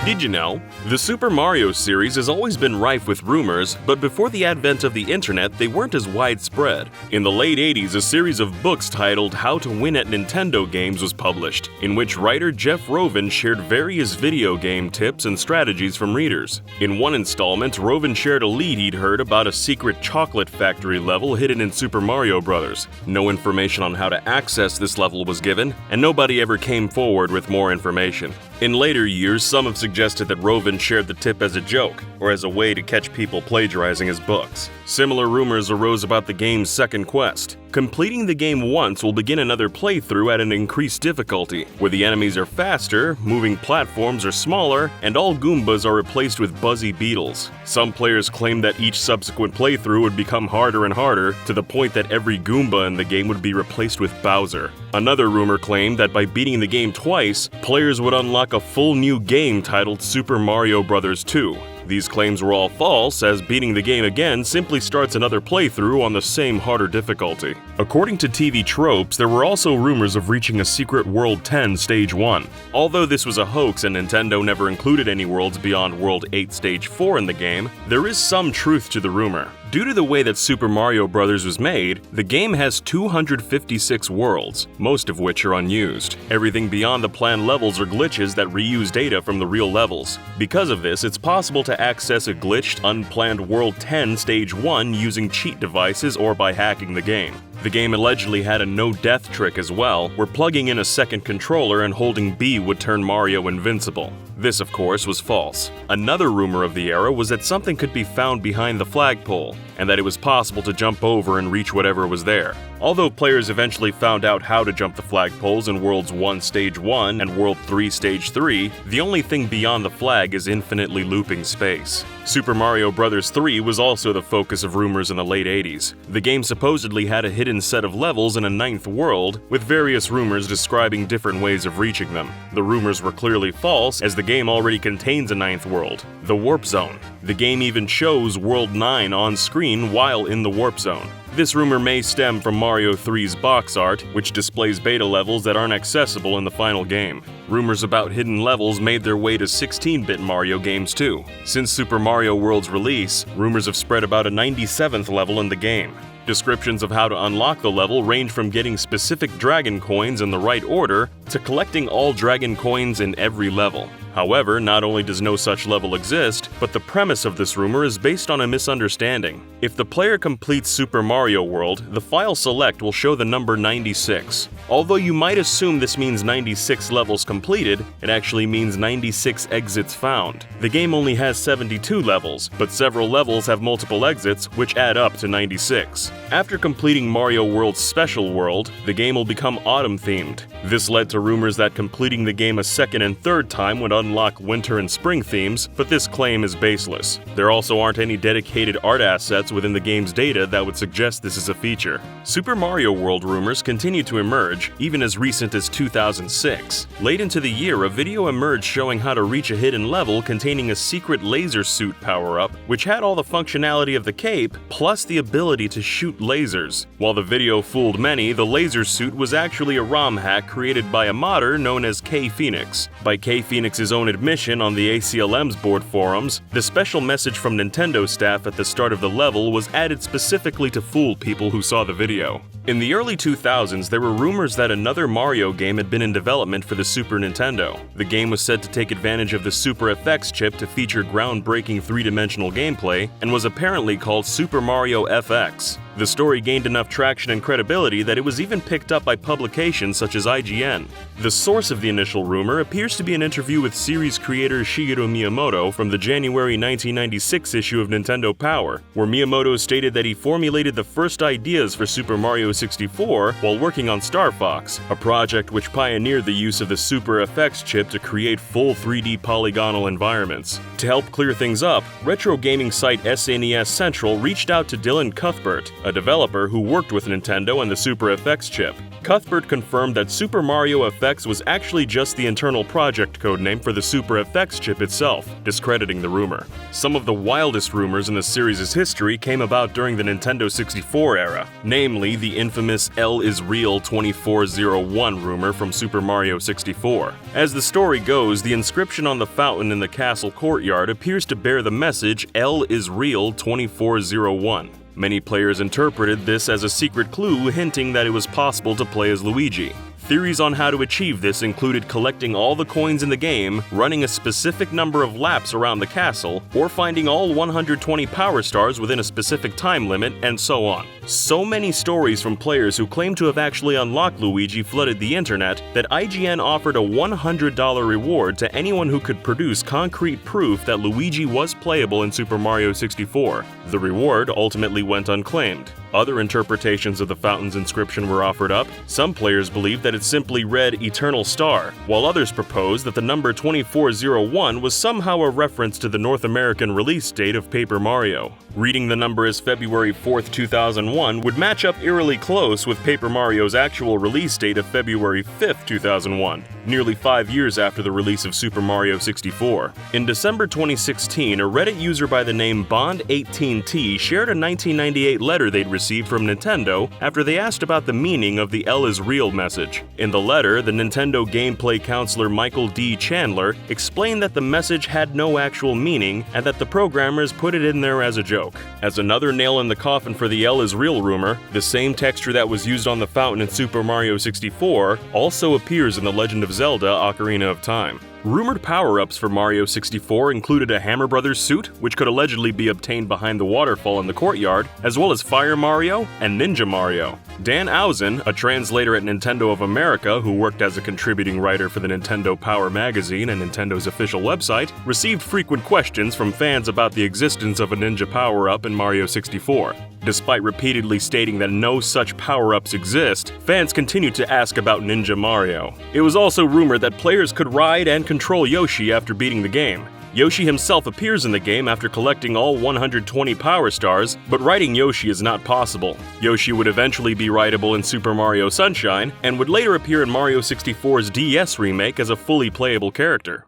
Did you know? The Super Mario series has always been rife with rumors, but before the advent of the internet, they weren't as widespread. In the late 80s, a series of books titled How to Win at Nintendo Games was published, in which writer Jeff Rovin shared various video game tips and strategies from readers. In one installment, Rovin shared a lead he'd heard about a secret chocolate factory level hidden in Super Mario Bros. No information on how to access this level was given, and nobody ever came forward with more information. In later years, some have suggested that Rovin shared the tip as a joke, or as a way to catch people plagiarizing his books. Similar rumors arose about the game's second quest. Completing the game once will begin another playthrough at an increased difficulty, where the enemies are faster, moving platforms are smaller, and all Goombas are replaced with buzzy beetles. Some players claim that each subsequent playthrough would become harder and harder, to the point that every Goomba in the game would be replaced with Bowser. Another rumor claimed that by beating the game twice, players would unlock a full new game titled Super Mario Bros. 2. These claims were all false, as beating the game again simply starts another playthrough on the same harder difficulty. According to TV tropes, there were also rumors of reaching a secret World 10 Stage 1. Although this was a hoax and Nintendo never included any worlds beyond World 8 Stage 4 in the game, there is some truth to the rumor. Due to the way that Super Mario Bros. Was made, the game has 256 worlds, most of which are unused. Everything beyond the planned levels are glitches that reuse data from the real levels. Because of this, it's possible to access a glitched, unplanned World 10 Stage 1 using cheat devices or by hacking the game. The game allegedly had a no-death trick as well, where plugging in a second controller and holding B would turn Mario invincible. This, of course, was false. Another rumor of the era was that something could be found behind the flagpole, and that it was possible to jump over and reach whatever was there. Although players eventually found out how to jump the flagpoles in Worlds 1 Stage 1 and World 3 Stage 3, the only thing beyond the flag is infinitely looping space. Super Mario Bros. 3 was also the focus of rumors in the late 80s. The game supposedly had a hidden set of levels in a ninth world, with various rumors describing different ways of reaching them. The rumors were clearly false, as the game already contains a ninth world, the Warp Zone. The game even shows World 9 on screen while in the Warp Zone. This rumor may stem from Mario 3's box art, which displays beta levels that aren't accessible in the final game. Rumors about hidden levels made their way to 16-bit Mario games too. Since Super Mario World's release, rumors have spread about a 97th level in the game. Descriptions of how to unlock the level range from getting specific dragon coins in the right order to collecting all dragon coins in every level. However, not only does no such level exist, but the premise of this rumor is based on a misunderstanding. If the player completes Super Mario World, the file select will show the number 96. Although you might assume this means 96 levels completed, it actually means 96 exits found. The game only has 72 levels, but several levels have multiple exits, which add up to 96. After completing Mario World's Special World, the game will become autumn-themed. This led to rumors that completing the game a second and third time would unlock winter and spring themes, but this claim is baseless. There also aren't any dedicated art assets within the game's data that would suggest this is a feature. Super Mario World rumors continue to emerge, even as recent as 2006. Late into the year, a video emerged showing how to reach a hidden level containing a secret laser suit power-up, which had all the functionality of the cape, plus the ability to shoot lasers. While the video fooled many, the laser suit was actually a ROM hack created by a modder known as K-Phoenix. By K-Phoenix's own admission on the ACLM's board forums, the special message from Nintendo staff at the start of the level was added specifically to fool people who saw the video. In the early 2000s, there were rumors that another Mario game had been in development for the Super Nintendo. The game was said to take advantage of the Super FX chip to feature groundbreaking three-dimensional gameplay, and was apparently called Super Mario FX. The story gained enough traction and credibility that it was even picked up by publications such as IGN. The source of the initial rumor appears to be an interview with series creator Shigeru Miyamoto from the January 1996 issue of Nintendo Power, where Miyamoto stated that he formulated the first ideas for Super Mario 64 while working on Star Fox, a project which pioneered the use of the Super FX chip to create full 3D polygonal environments. To help clear things up, retro gaming site SNES Central reached out to Dylan Cuthbert, a developer who worked with Nintendo and the Super FX chip. Cuthbert confirmed that Super Mario FX was actually just the internal project codename for the Super FX chip itself, discrediting the rumor. Some of the wildest rumors in the series' history came about during the Nintendo 64 era, namely the infamous L is Real 2401 rumor from Super Mario 64. As the story goes, the inscription on the fountain in the castle courtyard appears to bear the message L is Real 2401. Many players interpreted this as a secret clue hinting that it was possible to play as Luigi. Theories on how to achieve this included collecting all the coins in the game, running a specific number of laps around the castle, or finding all 120 power stars within a specific time limit, and so on. So many stories from players who claim to have actually unlocked Luigi flooded the internet that IGN offered a $100 reward to anyone who could produce concrete proof that Luigi was playable in Super Mario 64. The reward ultimately went unclaimed. Other interpretations of the fountain's inscription were offered up. Some players believed that it simply read Eternal Star, while others proposed that the number 2401 was somehow a reference to the North American release date of Paper Mario. Reading the number as February 4th, 2001 would match up eerily close with Paper Mario's actual release date of February 5th, 2001, nearly 5 years after the release of Super Mario 64. In December 2016, a Reddit user by the name Bond18T shared a 1998 letter they'd received from Nintendo after they asked about the meaning of the L is Real message. In the letter, the Nintendo gameplay counselor Michael D. Chandler explained that the message had no actual meaning and that the programmers put it in there as a joke. As another nail in the coffin for the L is Real rumor, the same texture that was used on the fountain in Super Mario 64 also appears in The Legend of Zelda: Ocarina of Time. Rumored power-ups for Mario 64 included a Hammer Brothers suit, which could allegedly be obtained behind the waterfall in the courtyard, as well as Fire Mario and Ninja Mario. Dan Ausen, a translator at Nintendo of America who worked as a contributing writer for the Nintendo Power magazine and Nintendo's official website, received frequent questions from fans about the existence of a ninja power-up in Mario 64. Despite repeatedly stating that no such power-ups exist, fans continued to ask about Ninja Mario. It was also rumored that players could ride and control Yoshi after beating the game. Yoshi himself appears in the game after collecting all 120 power stars, but riding Yoshi is not possible. Yoshi would eventually be rideable in Super Mario Sunshine, and would later appear in Mario 64's DS remake as a fully playable character.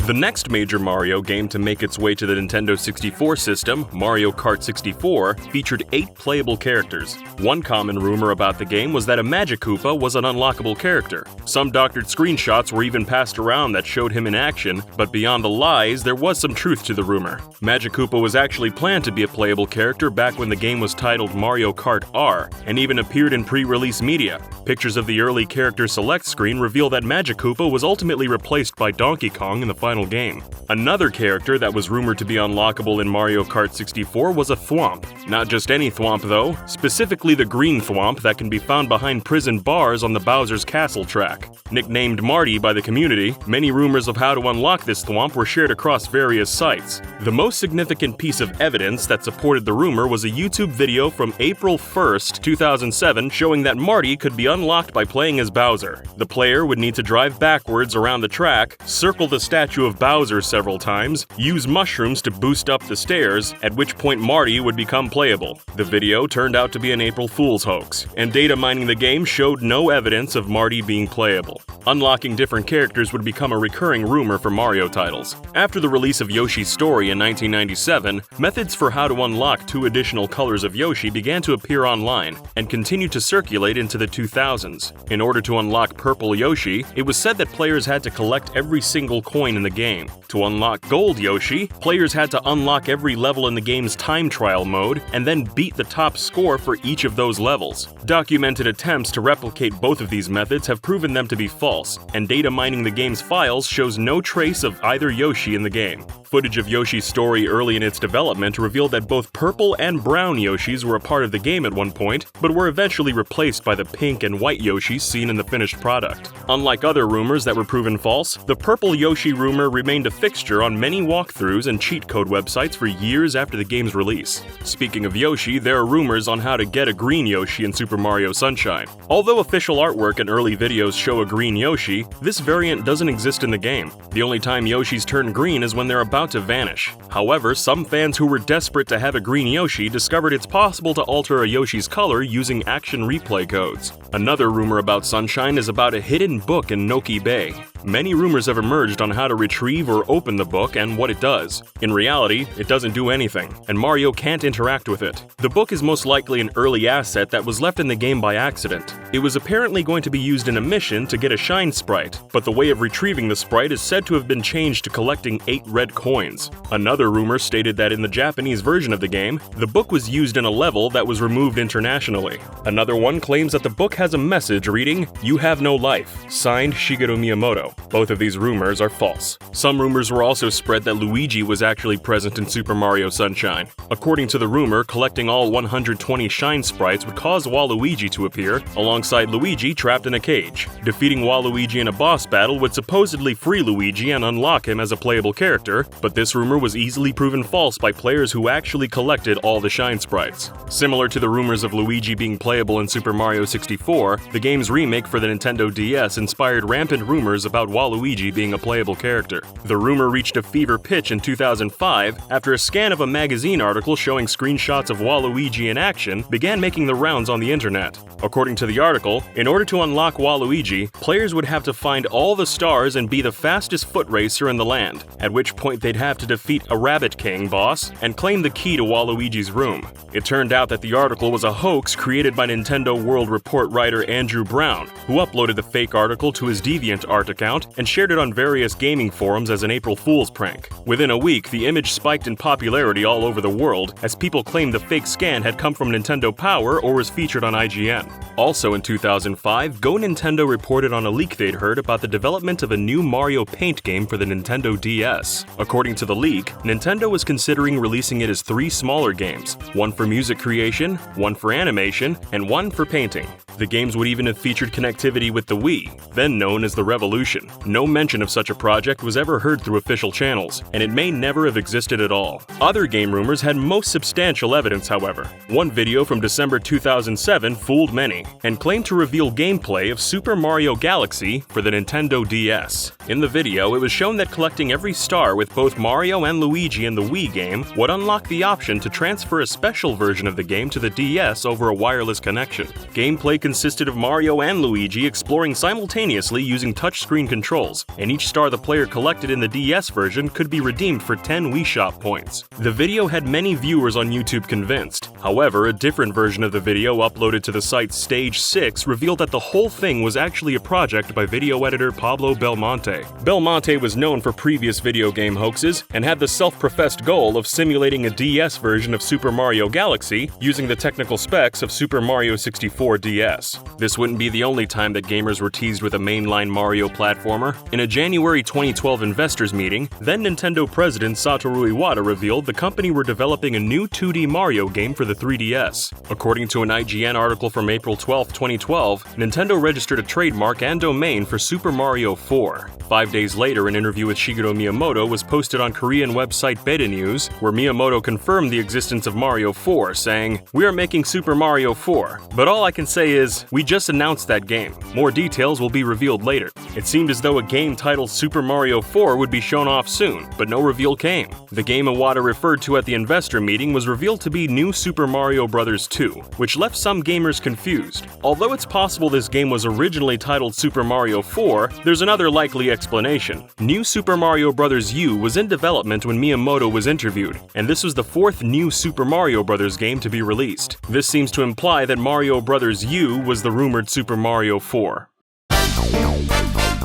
The next major Mario game to make its way to the Nintendo 64 system, Mario Kart 64, featured 8 playable characters. One common rumor about the game was that a Magic Koopa was an unlockable character. Some doctored screenshots were even passed around that showed him in action, but beyond the lies, there was some truth to the rumor. Magic Koopa was actually planned to be a playable character back when the game was titled Mario Kart R, and even appeared in pre-release media. Pictures of the early character select screen reveal that Magic Koopa was ultimately replaced by Donkey Kong in the final game. Another character that was rumored to be unlockable in Mario Kart 64 was a Thwomp. Not just any Thwomp though, specifically the green Thwomp that can be found behind prison bars on the Bowser's Castle track. Nicknamed Marty by the community, many rumors of how to unlock this Thwomp were shared across various sites. The most significant piece of evidence that supported the rumor was a YouTube video from April 1st, 2007 showing that Marty could be unlocked by playing as Bowser. The player would need to drive backwards around the track, circle the statue of Bowser several times, use mushrooms to boost up the stairs, at which point Marty would become playable. The video turned out to be an April Fool's hoax, and data mining the game showed no evidence of Marty being playable. Unlocking different characters would become a recurring rumor for Mario titles. After the release of Yoshi's Story in 1997, methods for how to unlock 2 additional colors of Yoshi began to appear online, and continued to circulate into the 2000s. In order to unlock Purple Yoshi, it was said that players had to collect every single coin in the game. To unlock Gold Yoshi, players had to unlock every level in the game's time trial mode, and then beat the top score for each of those levels. Documented attempts to replicate both of these methods have proven them to be false, and data mining the game's files shows no trace of either Yoshi in the game. Footage of Yoshi's Story early in its development revealed that both purple and brown Yoshis were a part of the game at one point, but were eventually replaced by the pink and white Yoshis seen in the finished product. Unlike other rumors that were proven false, The purple Yoshi rumor remained a fixture on many walkthroughs and cheat code websites for years after the game's release. Speaking of Yoshi, there are rumors on how to get a green Yoshi in Super Mario Sunshine. Although official artwork and early videos show a green Yoshi, this variant doesn't exist in the game. The only time Yoshis turn green is when they're about to vanish. However, some fans who were desperate to have a green Yoshi discovered it's possible to alter a Yoshi's color using action replay codes. Another rumor about Sunshine is about a hidden book in Noki Bay. Many rumors have emerged on how to retrieve or open the book and what it does. In reality, it doesn't do anything, and Mario can't interact with it. The book is most likely an early asset that was left in the game by accident. It was apparently going to be used in a mission to get a shine sprite, but the way of retrieving the sprite is said to have been changed to collecting 8 red coins. Another rumor stated that in the Japanese version of the game, the book was used in a level that was removed internationally. Another one claims that the book has a message reading, "You have no life," signed Shigeru Miyamoto. Both of these rumors are false. Some rumors were also spread that Luigi was actually present in Super Mario Sunshine. According to the rumor, collecting all 120 shine sprites would cause Waluigi to appear, alongside Luigi trapped in a cage. Defeating Waluigi in a boss battle would supposedly free Luigi and unlock him as a playable character, but this rumor was easily proven false by players who actually collected all the shine sprites. Similar to the rumors of Luigi being playable in Super Mario 64, the game's remake for the Nintendo DS inspired rampant rumors about Waluigi being a playable character. The rumor reached a fever pitch in 2005 after a scan of a magazine article showing screenshots of Waluigi in action began making the rounds on the internet. According to the article, in order to unlock Waluigi, players would have to find all the stars and be the fastest foot racer in the land, at which point they'd have to defeat a Rabbit King boss and claim the key to Waluigi's room. It turned out that the article was a hoax created by Nintendo World Report writer Andrew Brown, who uploaded the fake article to his DeviantArt account and shared it on various gaming forums as an April Fool's prank. Within a week, the image spiked in popularity all over the world as people claimed the fake scan had come from Nintendo Power or was featured on IGN. Also in 2005, Go Nintendo reported on a leak they'd heard about the development of a new Mario Paint game for the Nintendo DS. According to the leak, Nintendo was considering releasing it as 3 smaller games, one for music creation, one for animation, and one for painting. The games would even have featured connectivity with the Wii, then known as the Revolution. No mention of such a project was ever heard through official channels, and it may never have existed at all. Other game rumors had most substantial evidence, however. One video from December 2007 fooled many, and claimed to reveal gameplay of Super Mario Galaxy for the Nintendo DS. In the video, it was shown that collecting every star with both Mario and Luigi in the Wii game would unlock the option to transfer a special version of the game to the DS over a wireless connection. Gameplay consisted of Mario and Luigi exploring simultaneously using touchscreen controls, and each star the player collected in the DS version could be redeemed for 10 Wii Shop points. The video had many viewers on YouTube convinced. However, a different version of the video uploaded to the site Stage 6 revealed that the whole thing was actually a project by video editor Pablo Belmonte. Belmonte was known for previous video game hoaxes and had the self-professed goal of simulating a DS version of Super Mario Galaxy using the technical specs of Super Mario 64 DS. This wouldn't be the only time that gamers were teased with a mainline Mario platformer. In a January 2012 investors meeting, then Nintendo president Satoru Iwata revealed the company were developing a new 2D Mario game for the 3DS. According to an IGN article from April 12, 2012, Nintendo registered a trademark and domain for Super Mario 4. 5 days later, an interview with Shigeru Miyamoto was posted on Korean website Beta News, where Miyamoto confirmed the existence of Mario 4, saying, "We are making Super Mario 4, but all I can say is, we just announced that game. More details will be revealed later." It seemed as though a game titled Super Mario 4 would be shown off soon, but no reveal came. The game Iwata referred to at the investor meeting was revealed to be New Super Mario Bros. 2, which left some gamers confused. Although it's possible this game was originally titled Super Mario 4, there's another likely explanation. New Super Mario Bros. U was in development when Miyamoto was interviewed, and this was the 4th New Super Mario Bros. Game to be released. This seems to imply that Mario Bros. U was the rumored Super Mario 4.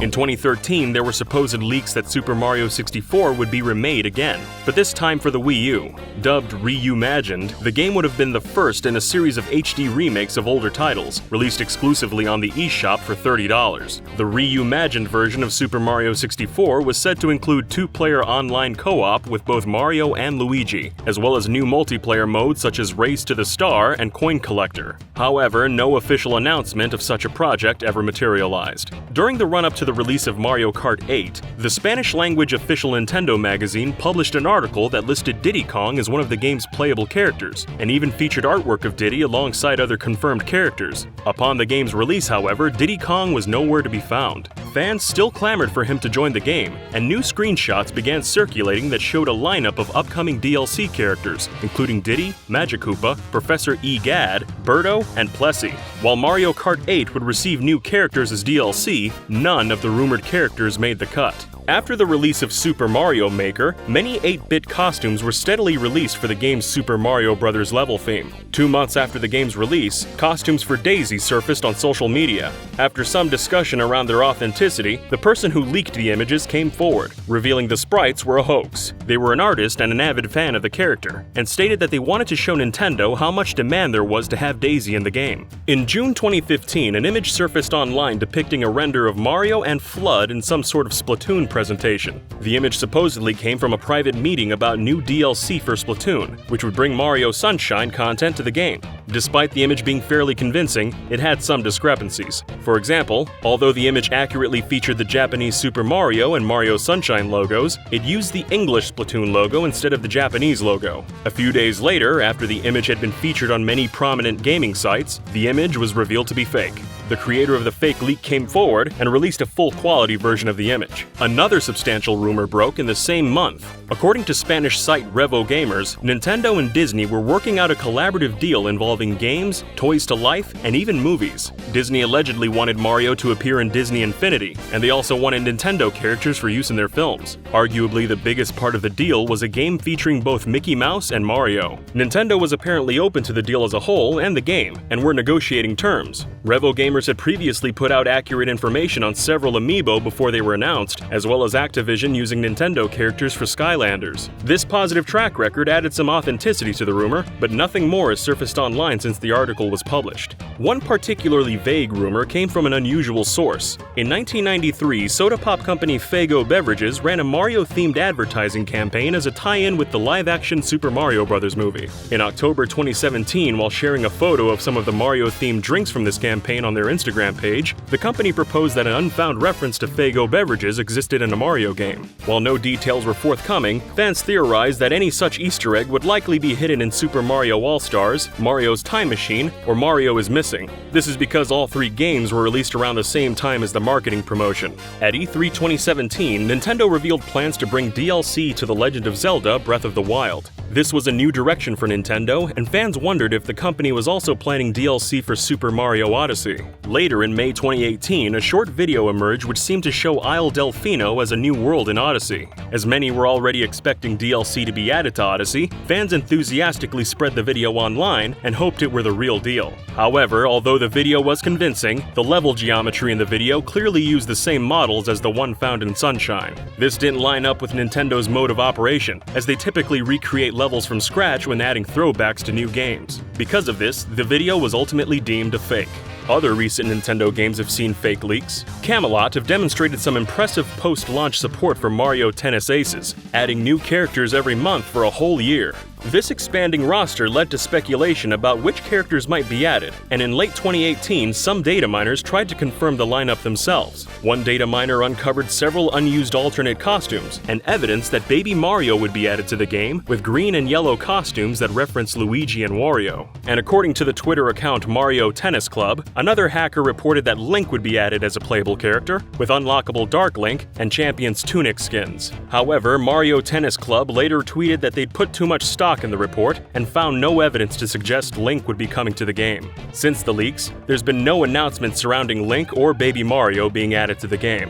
In 2013, there were supposed leaks that Super Mario 64 would be remade again, but this time for the Wii U. Dubbed Reimagined, the game would have been the first in a series of HD remakes of older titles, released exclusively on the eShop for $30. The Reimagined version of Super Mario 64 was said to include 2-player online co-op with both Mario and Luigi, as well as new multiplayer modes such as Race to the Star and Coin Collector. However, no official announcement of such a project ever materialized. During the run-up to to the release of Mario Kart 8, the Spanish-language official Nintendo magazine published an article that listed Diddy Kong as one of the game's playable characters, and even featured artwork of Diddy alongside other confirmed characters. Upon the game's release, however, Diddy Kong was nowhere to be found. Fans still clamored for him to join the game, and new screenshots began circulating that showed a lineup of upcoming DLC characters, including Diddy, Magikoopa, Professor Egad, Birdo, and Plessy. While Mario Kart 8 would receive new characters as DLC, none of the rumored characters made the cut. After the release of Super Mario Maker, many 8-bit costumes were steadily released for the game's Super Mario Bros. Level theme. 2 months after the game's release, costumes for Daisy surfaced on social media. After some discussion around their authenticity, the person who leaked the images came forward, revealing the sprites were a hoax. They were an artist and an avid fan of the character, and stated that they wanted to show Nintendo how much demand there was to have Daisy in the game. In June 2015, an image surfaced online depicting a render of Mario and Flood in some sort of Splatoon presentation. The image supposedly came from a private meeting about new DLC for Splatoon, which would bring Mario Sunshine content to the game. Despite the image being fairly convincing, it had some discrepancies. For example, although the image accurately featured the Japanese Super Mario and Mario Sunshine logos, it used the English Splatoon logo instead of the Japanese logo. A few days later, after the image had been featured on many prominent gaming sites, the image was revealed to be fake. The creator of the fake leak came forward and released a full-quality version of the image. Another substantial rumor broke in the same month. According to Spanish site Revo Gamers, Nintendo and Disney were working out a collaborative deal involving games, toys to life, and even movies. Disney allegedly wanted Mario to appear in Disney Infinity, and they also wanted Nintendo characters for use in their films. Arguably, the biggest part of the deal was a game featuring both Mickey Mouse and Mario. Nintendo was apparently open to the deal as a whole and the game, and were negotiating terms. Revo Gamers had previously put out accurate information on several amiibo before they were announced, as well as Activision using Nintendo characters for Skylanders. This positive track record added some authenticity to the rumor, but nothing more has surfaced online since the article was published. One particularly vague rumor came from an unusual source. In 1993, soda pop company Faygo Beverages ran a Mario-themed advertising campaign as a tie-in with the live-action Super Mario Bros. Movie. In October 2017, while sharing a photo of some of the Mario-themed drinks from this campaign on their Instagram page, the company proposed that an unfound reference to Faygo Beverages existed in a Mario game. While no details were forthcoming, fans theorized that any such Easter egg would likely be hidden in Super Mario All-Stars, Mario's Time Machine, or Mario is Missing. This is because all three games were released around the same time as the marketing promotion. At E3 2017, Nintendo revealed plans to bring DLC to The Legend of Zelda: Breath of the Wild. This was a new direction for Nintendo, and fans wondered if the company was also planning DLC for Super Mario Odyssey. Later in May 2018, a short video emerged which seemed to show Isle Delfino as a new world in Odyssey. As many were already expecting DLC to be added to Odyssey, fans enthusiastically spread the video online and hoped it were the real deal. However, although the video was convincing, the level geometry in the video clearly used the same models as the one found in Sunshine. This didn't line up with Nintendo's mode of operation, as they typically recreate levels from scratch when adding throwbacks to new games. Because of this, the video was ultimately deemed a fake. Other recent Nintendo games have seen fake leaks. Camelot have demonstrated some impressive post-launch support for Mario Tennis Aces, adding new characters every month for a whole year. This expanding roster led to speculation about which characters might be added, and in late 2018, some data miners tried to confirm the lineup themselves. One data miner uncovered several unused alternate costumes, and evidence that Baby Mario would be added to the game, with green and yellow costumes that reference Luigi and Wario. And according to the Twitter account Mario Tennis Club, another hacker reported that Link would be added as a playable character, with unlockable Dark Link and Champion's Tunic skins. However, Mario Tennis Club later tweeted that they'd put too much stock in the report and found no evidence to suggest Link would be coming to the game. Since the leaks, there's been no announcement surrounding Link or Baby Mario being added to the game.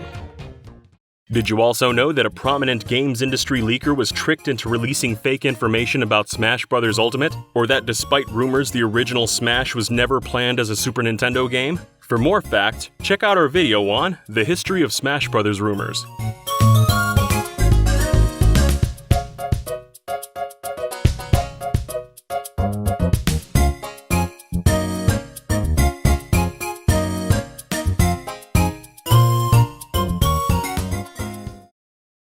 Did you also know that a prominent games industry leaker was tricked into releasing fake information about Smash Bros. Ultimate? Or that despite rumors the original Smash was never planned as a Super Nintendo game? For more facts, check out our video on The History of Smash Bros. Rumors.